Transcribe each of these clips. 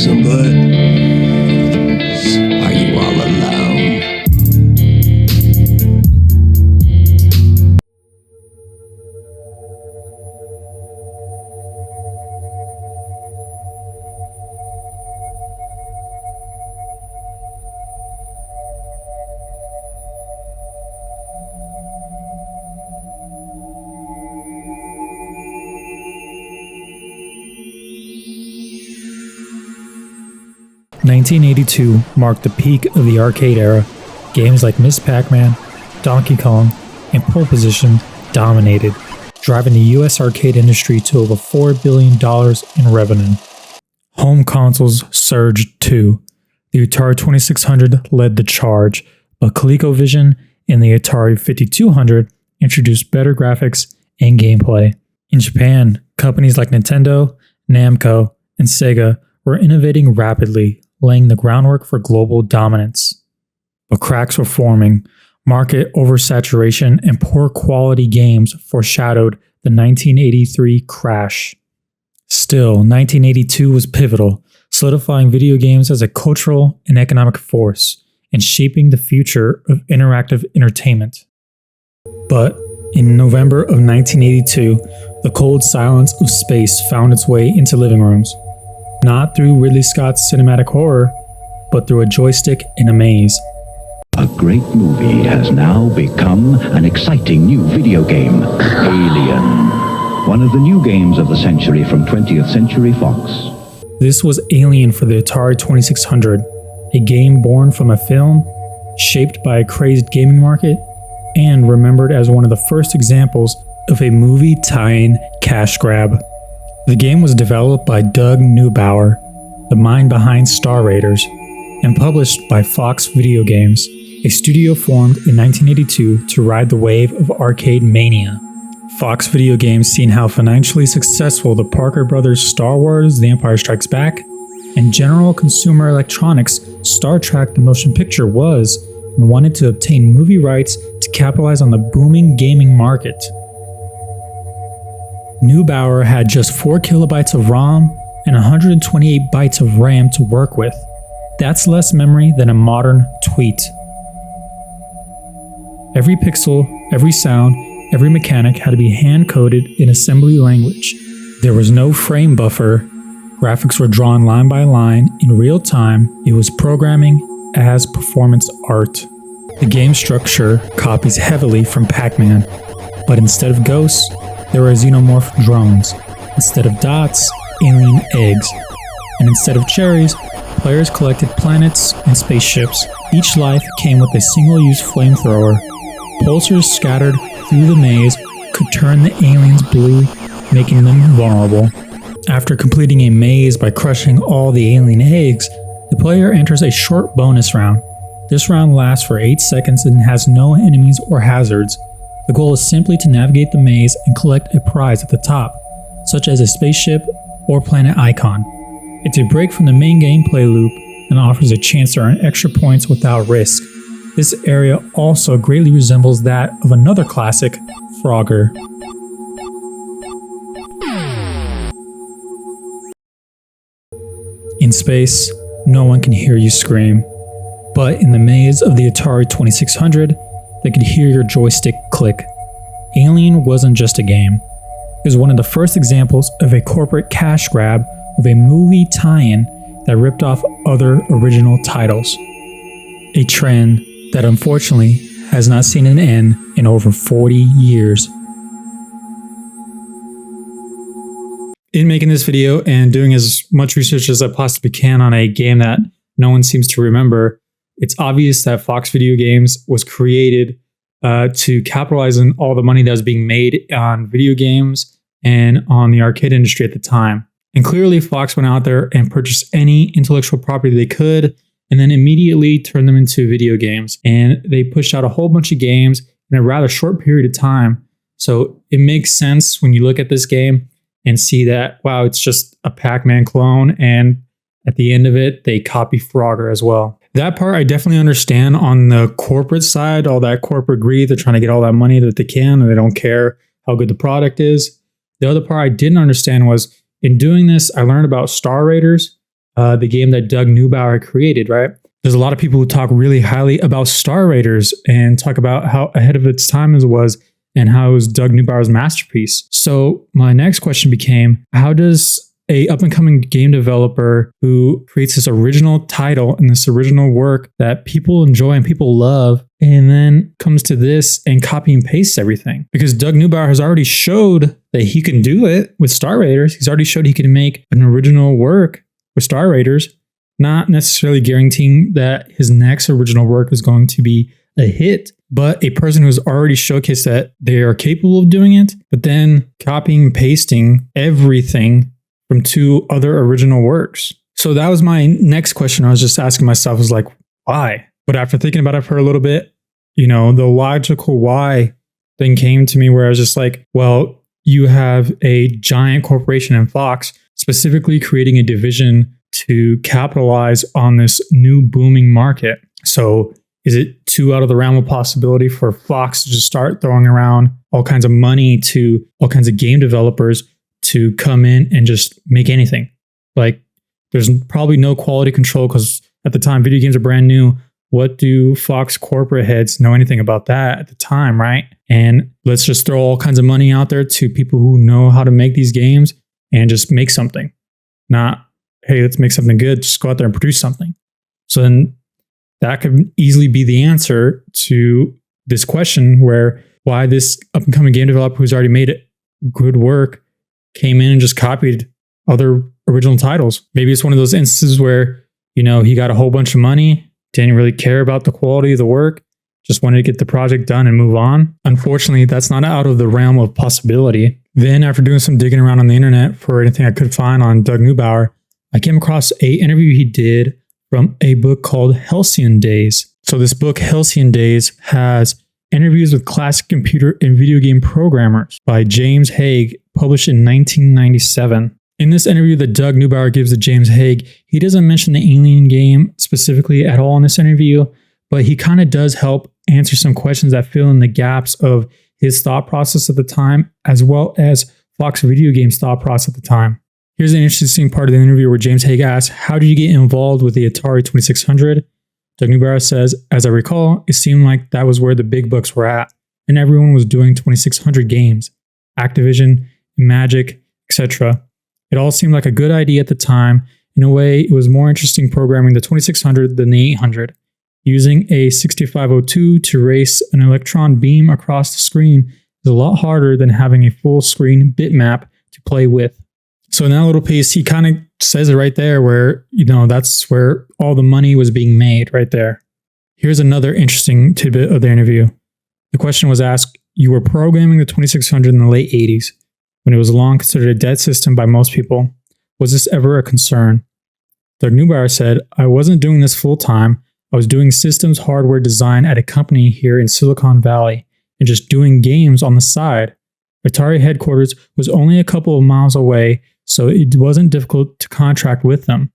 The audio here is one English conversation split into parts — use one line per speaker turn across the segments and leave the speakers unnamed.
so good. Are you all alone?
"1982 marked the peak of the arcade era. Games like Miss Pac-Man, Donkey Kong, and Pole Position dominated, driving the US arcade industry to over $4 billion in revenue. Home consoles surged too. The Atari 2600 led the charge, but ColecoVision and the Atari 5200 introduced better graphics and gameplay. In Japan, companies like Nintendo, Namco, and Sega were innovating rapidly, laying the groundwork for global dominance. But cracks were forming. Market oversaturation and poor quality games foreshadowed the 1983 crash. Still, 1982 was pivotal, solidifying video games as a cultural and economic force, and shaping the future of interactive entertainment. But in November of 1982, the cold silence of space found its way into living rooms. Not through Ridley Scott's cinematic horror, but through a joystick in a maze.
A great movie has now become an exciting new video game, Alien. One of the new games of the century from 20th Century Fox.
This was Alien for the Atari 2600, a game born from a film, shaped by a crazed gaming market, and remembered as one of the first examples of a movie tie-in cash grab. The game was developed by Doug Neubauer, the mind behind Star Raiders, and published by Fox Video Games, a studio formed in 1982 to ride the wave of arcade mania. Fox Video Games, seeing how financially successful the Parker Brothers' Star Wars: The Empire Strikes Back and General Consumer Electronics' Star Trek: The Motion Picture was, and wanted to obtain movie rights to capitalize on the booming gaming market. Neubauer had just 4 kilobytes of ROM and 128 bytes of RAM to work with. That's less memory than a modern tweet. Every pixel, every sound, every mechanic had to be hand-coded in assembly language. There was no frame buffer. Graphics were drawn line by line in real time. It was programming as performance art. The game structure copies heavily from Pac-Man, but instead of ghosts, there were xenomorph drones. Instead of dots, alien eggs. And instead of cherries, players collected planets and spaceships. Each life came with a single-use flamethrower. Pulsars scattered through the maze could turn the aliens blue, making them vulnerable. After completing a maze by crushing all the alien eggs, the player enters a short bonus round. This round lasts for 8 seconds and has no enemies or hazards. The goal is simply to navigate the maze and collect a prize at the top, such as a spaceship or planet icon. It's a break from the main gameplay loop and offers a chance to earn extra points without risk. This area also greatly resembles that of another classic, Frogger. In space, no one can hear you scream. But in the maze of the Atari 2600, they could hear your joystick click. Alien wasn't just a game. It was one of the first examples of a corporate cash grab of a movie tie-in that ripped off other original titles. A trend that unfortunately has not seen an end in over 40 years. In making this video and doing as much research as I possibly can on a game that no one seems to remember, it's obvious that Fox Video Games was created to capitalize on all the money that was being made on video games and on the arcade industry at the time. And clearly Fox went out there and purchased any intellectual property they could and then immediately turned them into video games. And they pushed out a whole bunch of games in a rather short period of time. So it makes sense when you look at this game and see that, wow, it's just a Pac-Man clone. And at the end of it, they copy Frogger as well. That part I definitely understand on the corporate side, all that corporate greed. They're trying to get all that money that they can and they don't care how good the product is. The other part I didn't understand was, in doing this, I learned about Star Raiders. the game that Doug Neubauer created, right? There's a lot of people who talk really highly about Star Raiders and talk about how ahead of its time it was and how it was Doug Neubauer's masterpiece. So my next question became, how does a up-and-coming game developer who creates this original title and this original work that people enjoy and people love, and then comes to this and copy and pastes everything? Because Doug Neubauer has already showed that he can do it with Star Raiders. He's already showed he can make an original work with Star Raiders, not necessarily guaranteeing that his next original work is going to be a hit, but a person who's already showcased that they are capable of doing it, but then copying and pasting everything from 2 other original works. So that was my next question. I was just asking myself, was like, why? But after thinking about it for a little bit, the logical why thing came to me, where I was just like, well, you have a giant corporation in Fox specifically creating a division to capitalize on this new booming market. So is it too out of the realm of possibility for Fox to just start throwing around all kinds of money to all kinds of game developers to come in and just make anything? Like, there's probably no quality control because at the time, video games are brand new. What do Fox corporate heads know anything about that at the time, right? And let's just throw all kinds of money out there to people who know how to make these games and just make something. Not, hey, let's make something good. Just go out there and produce something. So then that could easily be the answer to this question, where why this up-and-coming game developer who's already made it good work came in and just copied other original titles. Maybe it's one of those instances where, he got a whole bunch of money, didn't really care about the quality of the work, just wanted to get the project done and move on. Unfortunately, that's not out of the realm of possibility. Then after doing some digging around on the internet for anything I could find on Doug Neubauer, I came across an interview he did from a book called Halcyon Days. So this book, Halcyon Days, has interviews with classic computer and video game programmers by James Hague, published in 1997. In this interview that Doug Neubauer gives to James Hague, he doesn't mention the Alien game specifically at all in this interview, but he kind of does help answer some questions that fill in the gaps of his thought process at the time, as well as Fox Video Games' thought process at the time. Here's an interesting part of the interview where James Hague asks, how did you get involved with the Atari 2600? Doug Neubauer says, as I recall, it seemed like that was where the big bucks were at, and everyone was doing 2600 games, Activision, Magic, etc. It all seemed like a good idea at the time. In a way, it was more interesting programming the 2600 than the 800. Using a 6502 to race an electron beam across the screen is a lot harder than having a full screen bitmap to play with. So in that little piece, he kind of says it right there where, that's where all the money was being made right there. Here's another interesting tidbit of the interview. The question was asked, you were programming the 2600 in the late 80s, when it was long considered a dead system by most people. Was this ever a concern? Doug Neubauer said, I wasn't doing this full time. I was doing systems hardware design at a company here in Silicon Valley and just doing games on the side. Atari headquarters was only a couple of miles away, so it wasn't difficult to contract with them.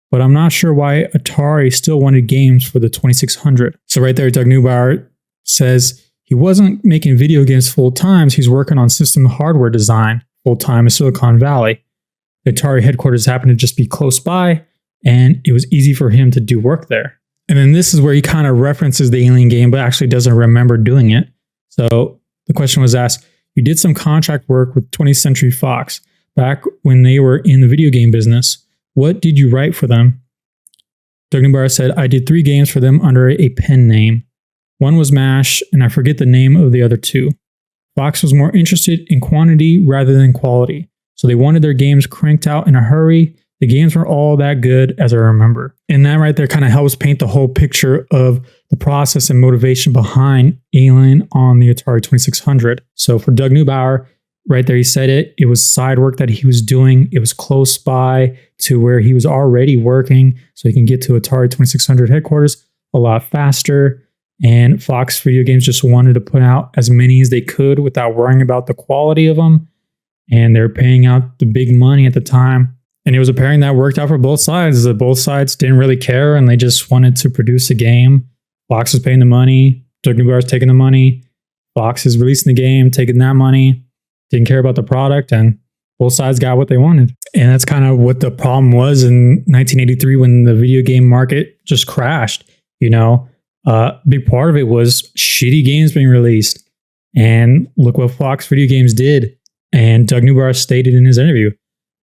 But I'm not sure why Atari still wanted games for the 2600. So right there, Doug Neubauer says he wasn't making video games full time. He's working on system hardware design full time in Silicon Valley. The Atari headquarters happened to just be close by, and it was easy for him to do work there. And then this is where he kind of references the Alien game, but actually doesn't remember doing it. So the question was asked, you did some contract work with 20th Century Fox back when they were in the video game business. What did you write for them? Doug Neubauer said, I did 3 games for them under a pen name. One was MASH, and I forget the name of the other 2. Fox was more interested in quantity rather than quality, so they wanted their games cranked out in a hurry. The games were all that good, as I remember. And that right there kind of helps paint the whole picture of the process and motivation behind Alien on the Atari 2600. So for Doug Neubauer, right there, he said it was side work that he was doing. It was close by to where he was already working, so he can get to Atari 2600 headquarters a lot faster. And Fox Video Games just wanted to put out as many as they could without worrying about the quality of them. And they're paying out the big money at the time. And it was a pairing that worked out for both sides. That both sides didn't really care, and they just wanted to produce a game. Fox was paying the money. Doug Neubauer is taking the money. Fox is releasing the game, taking that money. Didn't care about the product, and both sides got what they wanted. And that's kind of what the problem was in 1983 when the video game market just crashed. You know, a big part of it was shitty games being released. And look what Fox Video Games did. And Doug Newbar stated in his interview,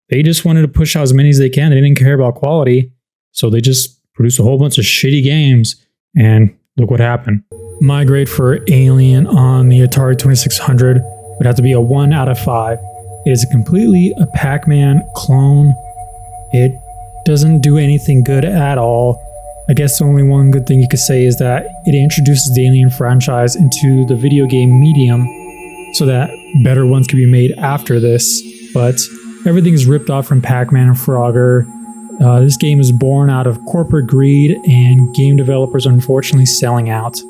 they just wanted to push out as many as they can. They didn't care about quality. So they just produced a whole bunch of shitty games. And look what happened. My grade for Alien on the Atari 2600 would have to be a 1 out of 5. It is completely a Pac-Man clone. It doesn't do anything good at all. I guess the only one good thing you could say is that it introduces the Alien franchise into the video game medium so that better ones could be made after this. But everything is ripped off from Pac-Man and Frogger. This game is born out of corporate greed and game developers unfortunately selling out.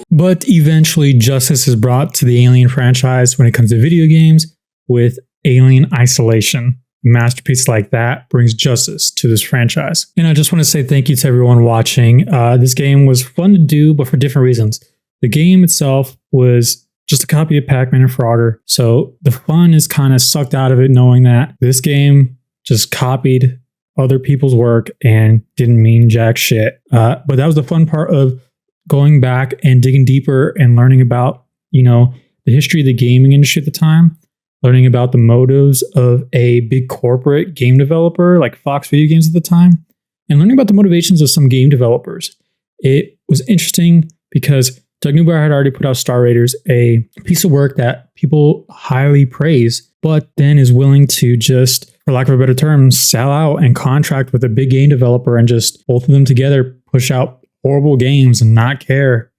But eventually justice is brought to the Alien franchise when it comes to video games with Alien Isolation. A masterpiece like that brings justice to this franchise. And I just want to say thank you to everyone watching. This game was fun to do, but for different reasons. The game itself was just a copy of Pac-Man and Frogger. So the fun is kind of sucked out of it knowing that this game just copied other people's work and didn't mean jack shit. But that was the fun part of going back and digging deeper and learning about, you know, the history of the gaming industry at the time, learning about the motives of a big corporate game developer like Fox Video Games at the time, and learning about the motivations of some game developers. It was interesting because Doug Newbar had already put out Star Raiders, a piece of work that people highly praise, but then is willing to just, for lack of a better term, sell out and contract with a big game developer and just both of them together push out horrible games and not care.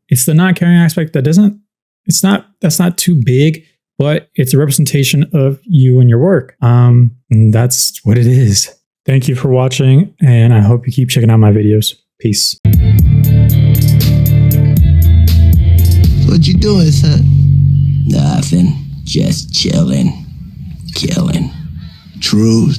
It's the not caring aspect that's not too big, but it's a representation of you and your work. And that's what it is. Thank you for watching, and I hope you keep checking out my videos. Peace.
What you doing, son? Nothing. Just chilling. Killing. True.